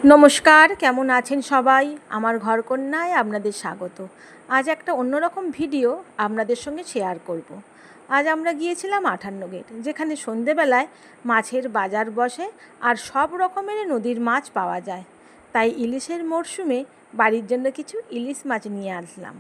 নমস্কার, কেমন আছেন সবাই? আমার ঘরকন্যায় আপনাদের স্বাগত। আজ একটা অন্যরকম ভিডিও আপনাদের সঙ্গে শেয়ার করব। আজ আমরা গিয়েছিলাম 58 গেট, যেখানে সন্ধেবেলায় মাছের বাজার বসে আর সব রকমের নদীর মাছ পাওয়া যায়। তাই ইলিশের মরশুমে বাড়ির জন্য কিছু ইলিশ মাছ নিয়ে আসলাম।